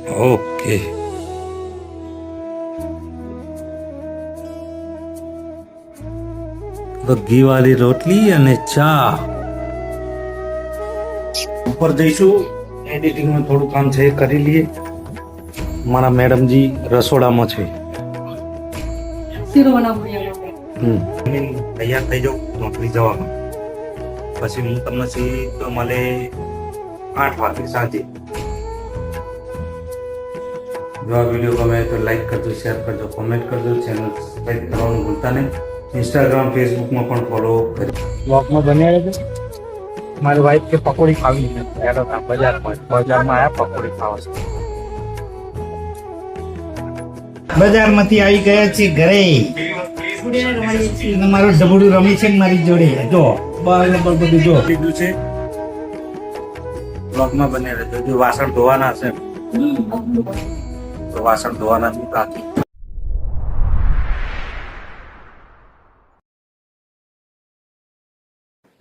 Okay. તો ઘી વાળી રોટલી અને ચા. ઉપર જઈશું, એડિટિંગમાં થોડું કામ છે, કરી લઈએ. મારા મેડમજી રસોડામાં છે. તૈયાર થઈ જાઉં નોકરી જવામાં. પછી હું તમને સીધો મળે 8 વાગે સાંજે. જો આ વિડીયો ગમે તો લાઈક કરજો, શેર કરજો, કોમેન્ટ કરજો, ચેનલ સબસ્ક્રાઈબ કરવાનું ભૂલતા નહીં. ઇન્સ્ટાગ્રામ ફેસબુકમાં પણ ફોલો કરી. બ્લોગમાં બન્યા રહેજો. મારી વાઈફ કે પકોડી ખાવી છે, બજારમાં આયા પકોડી ખાવા છે. બજારમાંથી આવી ગયા છે ઘરે. મારું ઢબુડું રમી છે મારી જોડે. જો બધું જો લીધું છે. બ્લોગમાં બને રહેજો. જો વાસણ ધોવાના છે તો વાસણ ધોવાના બી બાકી.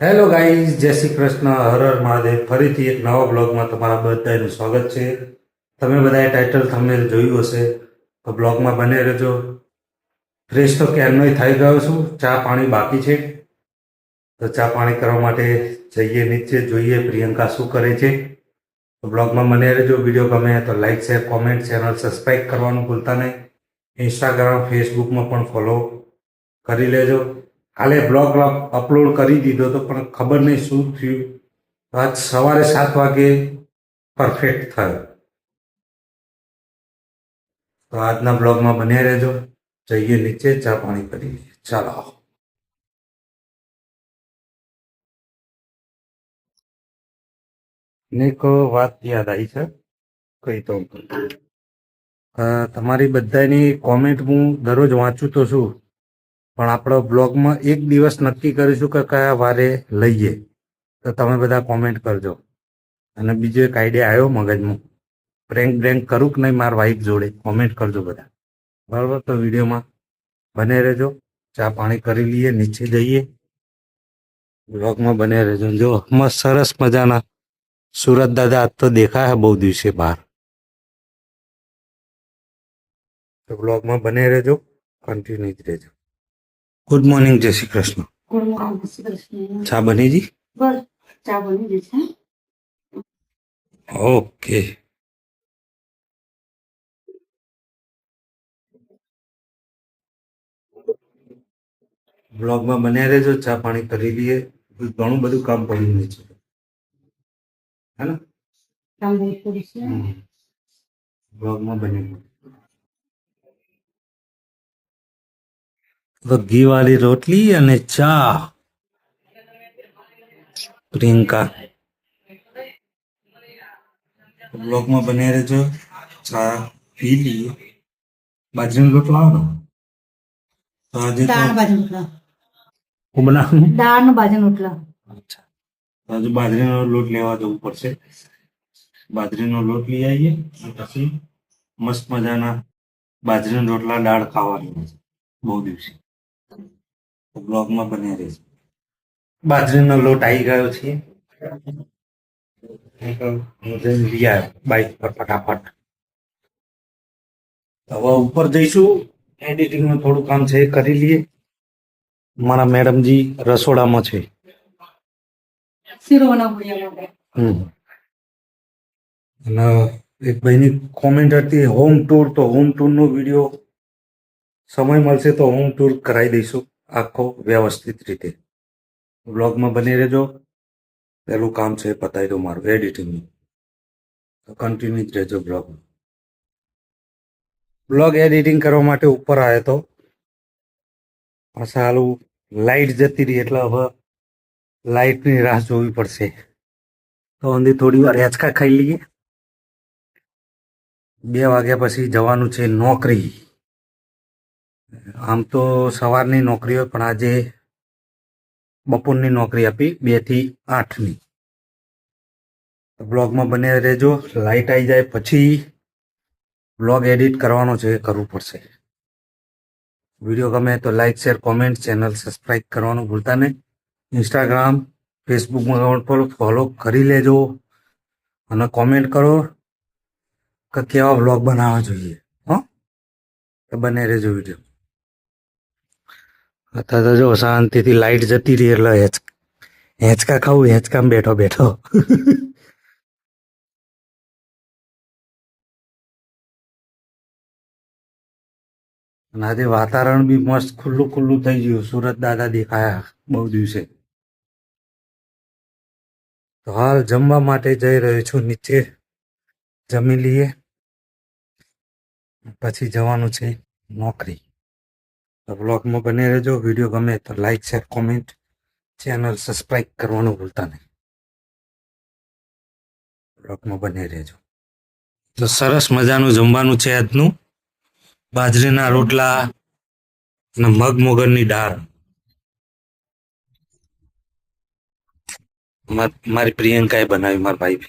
હેલો ગાઈઝ, જય શ્રી કૃષ્ણ, હર હર મહાદેવ. ફરીથી એક નવા બ્લોગમાં તમારા બધાનું સ્વાગત છે. તમે બધાએ ટાઇટલ થંબનેલ જોયું હશે તો બ્લોગમાં બને રહેજો. ફ્રેશ તો ક્યારનોય થઈ ગયો છું, ચા પાણી બાકી છે. તો ચા પાણી કરવા માટે જઈએ નીચે, જોઈએ પ્રિયંકા શું કરે છે. તો બ્લોગમાં બને રહેજો. વિડીયો ગમે તો like share comment, channel subscribe કરવાનું ભૂલતા નહીં. ઇન્સ્ટાગ્રામ ફેસબુકમાં પણ ફોલો કરી લેજો. કાલે બ્લોગ અપલોડ કરી દીધો તો પણ ખબર નહીં શું થયું. આજ સવારે 7 વાગે પરફેક્ટ થયો. તો આજના બ્લોગમાં બન્યા રહેજો. જઈએ નીચે, ચા પાણી કરી લઈએ. ચાલો. એક વાત યાદ આવી છે, કહી તો તમારી બધાની કોમેન્ટ હું દરરોજ વાંચું તો છું, પણ આપણો બ્લોગમાં એક દિવસ નક્કી કરીશું કે કયા વારે લઈએ. તો તમે બધા કોમેન્ટ કરજો. અને બીજો એક આઈડિયા આવ્યો મગજમાં, પ્રેન્ક બ્રેન્ક કરું કે નહીં મારા વાઈફ જોડે. કોમેન્ટ કરજો બધા, બરાબર? તો વિડીયોમાં બને રહેજો. ચા પાણી કરી લઈએ, નીચે જઈએ, બ્લોગમાં બને રહેજો. જો મસ્ત સરસ મજાના સુરત દાદા આજ તો દેખાય બહુ દિવસે બહાર. તો બ્લોગમાં બને રહેજો, કન્ટિન્યુ જ રહેજો. ગુડ મોર્નિંગ, જય શ્રી કૃષ્ણ. ગુડ મોર્નિંગ, જય શ્રી કૃષ્ણ. ચા બની જી? બસ ચા બની ગઈ છે. ઓકે. બ્લોગમાં બન્યા રહેજો, ચા પાણી કરી લઈએ. ઘણું બધું કામ પડ્યું છે, હે ને? કામ બહુ થોડી છે. બ્લોગમાં બની તો ઘી વાળી રોટલી અને ચા. પ્રિયંકા બ્લોગમાં બન્યા રહેજો. ચા પી લઈએ. બાજરીનો રોટલો આવે ને? તો આજે તો દાળ બાજુ રોટલા. હું બનાવું. દાળ નો બાજુ રોટલા. અચ્છા, તો હજુ બાજરીનો લોટ લેવા જવું પડશે. બાજરીનો લોટ લઈ આવીએ અને પછી મસ્ત મજાના બાજરીના રોટલા દાળ ખાવાની છે બહુ દિવસે. તો બ્લોગમાં બન્યા રહેશે. બાજરીનો લોટ આવી ગયો છે. લઈ આવ્યો બાઈક પર ફટાફટ. હવે ઉપર જઈશું, એડિટિંગમાં થોડું કામ છે, કરી લઈએ. મારા મેડમજી રસોડામાં છે. શીરો બનાવવું. અને એક ભાઈની કોમેન્ટ હતી હોમ ટૂર. તો હોમ ટૂરનો વિડીયો સમય મળશે તો હોમ ટૂર કરાવી દઈશું આખો વ્યવસ્થિત રીતે. બ્લોગમાં બની રહેજો. પહેલું કામ છે પતાવી દો મારું, એડિટિંગનું. તો કન્ટિન્યુ જ રહેજો બ્લોગમાં. બ્લોગ એડિટિંગ કરવા માટે ઉપર આવ્યો તો પણ સારું લાઇટ જતી રહી, એટલે હવે લાઇટની રાહ જોવી પડશે. તો અંદર થોડી વાર હેચકા ખાઈ લઈએ. 2 વાગ્યા પછી જવાનું છે નોકરી. આમ તો સવારની નોકરી હોય, પણ આજે બપોરની નોકરી આપી, 2 થી 8ની. તો બ્લોગમાં બને રહેજો. લાઇટ આવી જાય પછી બ્લોગ એડિટ કરવાનો છે, એ કરવું પડશે. વિડીયો ગમે તો like share comment, channel subscribe કરવાનું ભૂલતા નહીં. ઇન્સ્ટાગ્રામ ફેસબુકમાં પણ ફોલો કરી લેજો અને કોમેન્ટ કરો. કે કેવા બ્લોગ બનાવવા જોઈએ. હો તો બને રહેજો વિડીયો. અત્યારે તો જો શાંતિથી લાઈટ જતી રહી એટલે હેંચકા ખાવું, હેંચકામાં બેઠો બેઠો. અને આજે વાતાવરણ બી મસ્ત ખુલ્લું ખુલ્લું થઈ ગયું. સુરત દાદા દેખાયા બહુ દિવસે. તો હાલ જમવા માટે જઈ રહ્યો છું નીચે. જમી લઈએ પછી જવાનું છે નોકરી. તો બ્લોગમાં બને રહેજો. વિડીયો ગમે તો like, share, comment, channel subscribe કરવાનું ભૂલતા નહીં. બ્લોગમાં બને રહેજો. તો સરસ મજાનું જમવાનું છે આજનું. બાજરીના રોટલા અને મગ મોગરની દાળ. મારી પ્રિયંકાએ બનાવી, મારા ભાઈ.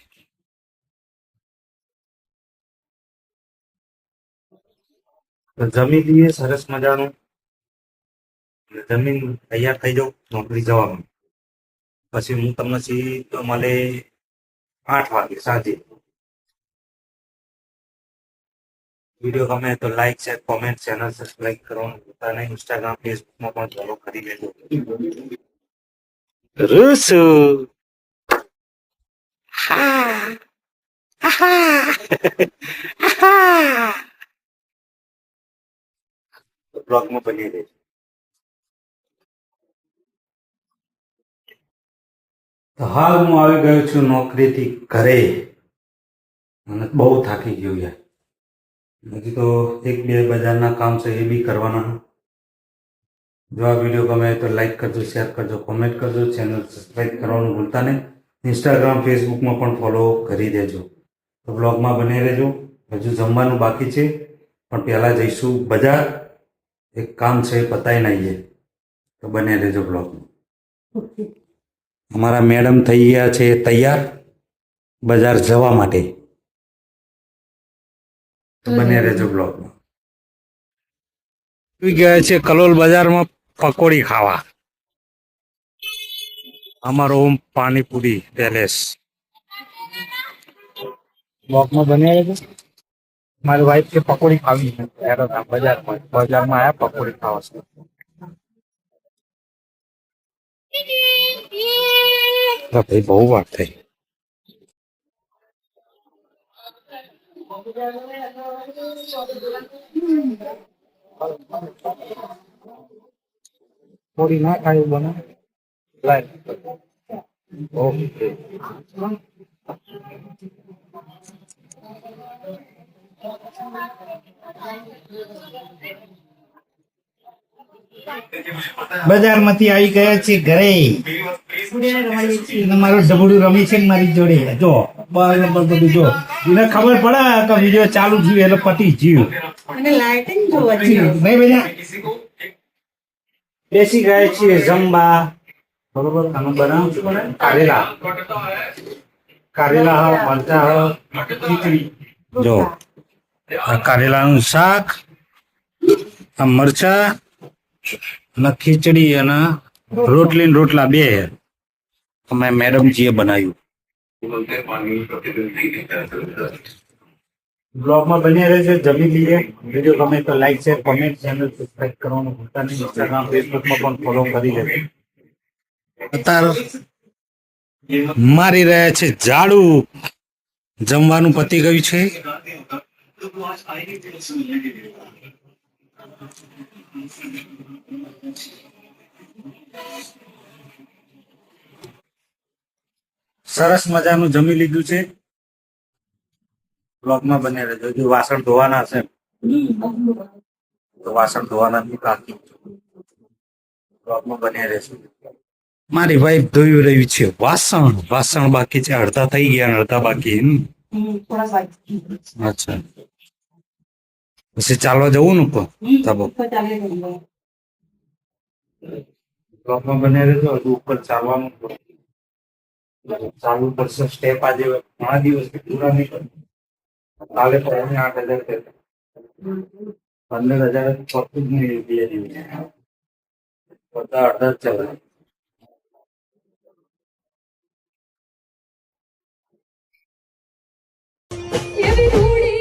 તો જમી લઈએ સરસ મજાનું. જમીન તૈયાર થઈ જાઉં નોકરી જવાનું. પછી હું તમને સીધો મળે 8 વાગે સાંજે. વિડીયો ગમે તો like, share, comment, channel subscribe કરવાનું ભૂલતા નહીં. ઇન્સ્ટાગ્રામ, ફેસબુકમાં પણ ફોલો કરી લેજો. રૂસુ બ્લોગમાં બની રહેજો. તો હાલ હું આવી ગયો છું નોકરીથી ઘરે અને બહુ થાકી ગયો યાર. હજી તો 1-2 બજારના કામ છે એ બી કરવાના. જો આ વિડીયો ગમે તો લાઈક કરજો, શેર કરજો, કોમેન્ટ કરજો, ચેનલ સબસ્ક્રાઈબ કરવાનું ભૂલતા નહીં. ઇન્સ્ટાગ્રામ, ફેસબુકમાં પણ ફોલો કરી દેજો. તો બ્લોગમાં બની રહેજો. હજુ જમવાનું બાકી છે પણ પહેલાં જઈશું બજાર. એક કામ છે પતાવી નાખીએ. તો બને રહેજો બ્લોગમાં. અમારા મેડમ થઈ ગયા છે તૈયાર બજાર જવા માટે. તો બને રહેજો બ્લોગમાં. આવી ગયા છે કલોલ બજારમાં પકોડી ખાવા. અમારો ઓમ પાણીપુરી પેલેસ. બ્લોગમાં બને રહેજો. મારી વાઈફ કે પકોડી ખાવી છે બજારમાં આયા પકોડી ખાવા છે. ભાઈ બહુ વાત થઈ. થોડી ના ખાય એવું બને. ઓકે. બજારમાંથી આવી ગયા છે ઘરે. અને મારો ઢબુડું રમી છે ને મારી જોડે. જો બધું જો એને ખબર પડે કે વિડીયો ચાલુ થયું એટલે પતી ગયું. નહીં બેટા બેસી ગયા છીએ જમવા. બરોબર આનું બનાવું છું કારેલા. કારેલા હા, મરચા હા, ખીચડી. જો આ કારેલાનું શાક, આ મરચા અને ખીચડી અને રોટલી ને રોટલા બે અમે મેડમજીએ બનાવ્યું. બ્લોગમાં બન્યા રહેશે. જમી લઈએ. વિડીયો ગમે તો like, share, comment, channel subscribe કરવાનું ભૂલતા નહીં. ઇન્સ્ટાગ્રામ, ફેસબુકમાં પણ ફોલો કરી લેજો. અત્યારે મારી રહ્યા છે ઝાડુ. જમવાનું પતી ગયું છે. સરસ મજાનું જમી લીધું છે. બ્લોગમાં બને રહેજો. જો વાસણ ધોવાના હશે તો વાસણ ધોવાના બી બાકી. બ્લોગમાં બને રહેશે. મારી વાઈફ ધોઈ રહી છે વાસણ. વાસણ બાકી છે, અડધા થઈ ગયા અને અડધા બાકી. અચ્છા પછી ચાલવા જવું ને બ્લોગમાં બને રહેજો. હજુ ઉપર ચાલવાનું ચાલુ પડશે. સ્ટેપ આજે ઘણા દિવસથી પૂરા નહીં કરે. કાલે તો 8,000 કહેતા. 15,000 પડતું જ નહીં. 2 દિવસ બધા અડધા જ ચાલે. એવી રૂડી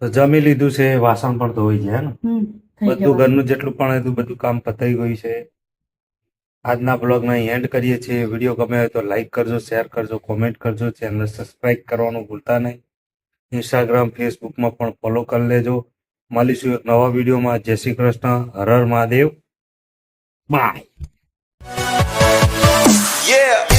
તો જમી લીધું છે, વાસણ પણ ધોઈ ગયા ને થઈ બધું જવાનું. ઘરનું જેટલું પણ હતું બધું કામ પતાઈ ગયું છે. આજના બ્લોગને અહીં એન્ડ કરીએ છીએ. વિડીયો ગમે હોય તો લાઈક કરજો, શેર કરજો, કોમેન્ટ કરજો, ચેનલ સબસ્ક્રાઇબ કરવાનું ભૂલતા નહીં. ઇન્સ્ટાગ્રામ, ફેસબુકમાં પણ ફોલો કરી લેજો. મળીશું એક નવા વિડીયોમાં. જય શ્રી કૃષ્ણ, હર હર મહાદેવ, બાય. Yeah.